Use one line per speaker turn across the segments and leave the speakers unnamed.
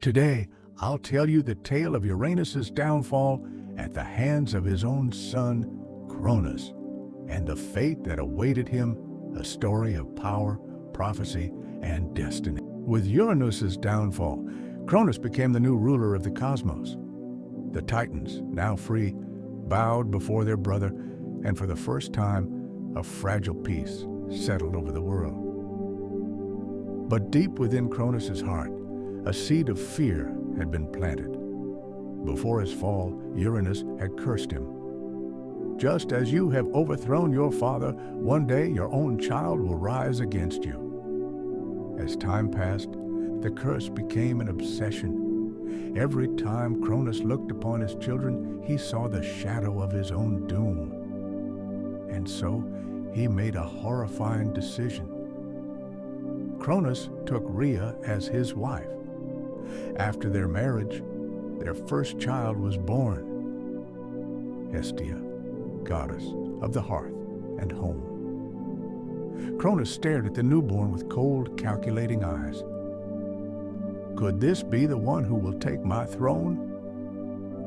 Today, I'll tell you the tale of Uranus's downfall at the hands of his own son, Cronus, and the fate that awaited him, a story of power, prophecy, and destiny. With Uranus's downfall, Cronus became the new ruler of the cosmos. The Titans, now free, bowed before their brother, and for the first time, a fragile peace settled over the world. But deep within Cronus's heart, a seed of fear had been planted. Before his fall, Uranus had cursed him. Just as you have overthrown your father, one day your own child will rise against you. As time passed, the curse became an obsession. Every time Cronus looked upon his children, he saw the shadow of his own doom. And so he made a horrifying decision. Cronus took Rhea as his wife. After their marriage, their first child was born, Hestia, goddess of the hearth and home. Cronus stared at the newborn with cold, calculating eyes. Could this be the one who will take my throne?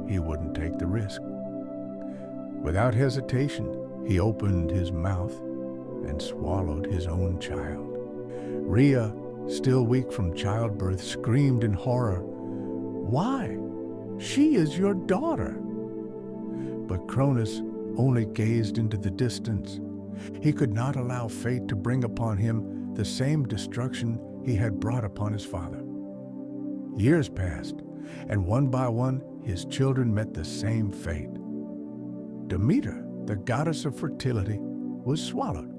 He wouldn't take the risk. Without hesitation, he opened his mouth and swallowed his own child. Rhea, still weak from childbirth, screamed in horror, "Why? She is your daughter." But Cronus only gazed into the distance. He could not allow fate to bring upon him the same destruction he had brought upon his father. Years passed, and one by one his children met the same fate. Demeter, the goddess of fertility, was swallowed.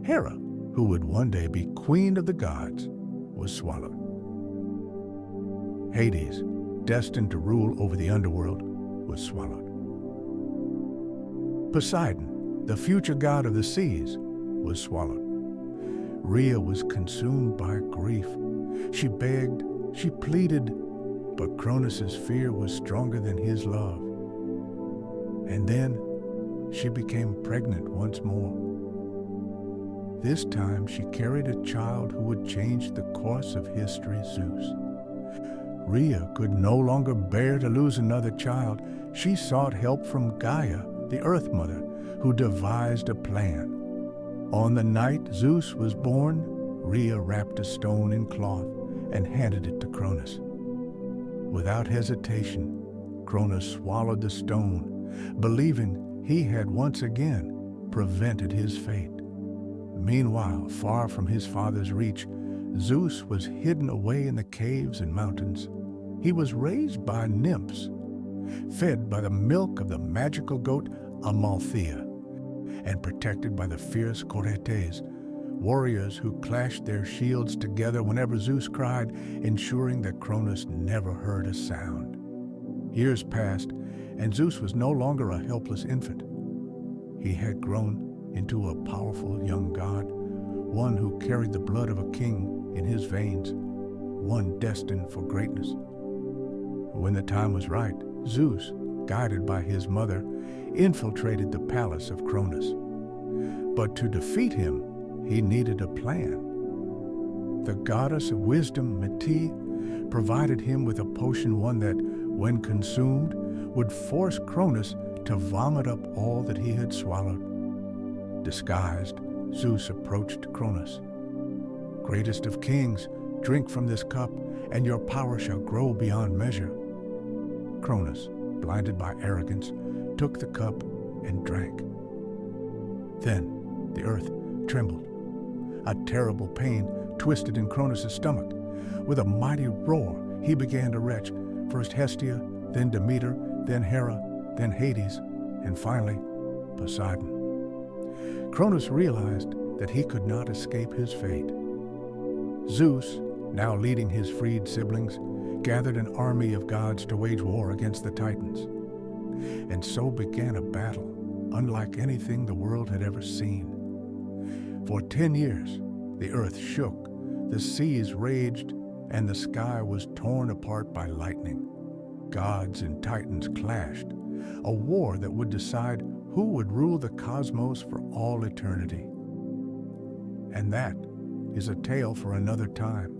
Hera, who would one day be queen of the gods, was swallowed. Hades, destined to rule over the underworld, was swallowed. Poseidon, the future god of the seas, was swallowed. Rhea was consumed by grief. She begged, she pleaded, but Cronus's fear was stronger than his love. And then she became pregnant once more. This time she carried a child who would change the course of history, Zeus. Rhea could no longer bear to lose another child. She sought help from Gaia, the Earth Mother, who devised a plan. On the night Zeus was born, Rhea wrapped a stone in cloth and handed it to Cronus. Without hesitation, Cronus swallowed the stone, believing he had once again prevented his fate. Meanwhile, far from his father's reach, Zeus was hidden away in the caves and mountains. He was raised by nymphs, fed by the milk of the magical goat Amalthea, and protected by the fierce Coretes, warriors who clashed their shields together whenever Zeus cried, ensuring that Cronus never heard a sound. Years passed, and Zeus was no longer a helpless infant. He had grown into a powerful young god, one who carried the blood of a king in his veins, one destined for greatness. When the time was right, Zeus, guided by his mother, infiltrated the palace of Cronus. But to defeat him, he needed a plan. The goddess of wisdom, Métis, provided him with a potion, one that, when consumed, would force Cronus to vomit up all that he had swallowed. Disguised, Zeus approached Cronus. "Greatest of kings, drink from this cup, and your power shall grow beyond measure." Cronus, blinded by arrogance, took the cup and drank. Then the earth trembled. A terrible pain twisted in Cronus's stomach. With a mighty roar, he began to retch, first Hestia, then Demeter, then Hera, then Hades, and finally Poseidon. Cronus realized that he could not escape his fate. Zeus, now leading his freed siblings, gathered an army of gods to wage war against the Titans. And so began a battle unlike anything the world had ever seen. For 10 years, the earth shook, the seas raged, and the sky was torn apart by lightning. Gods and Titans clashed, a war that would decide who would rule the cosmos for all eternity. And that is a tale for another time.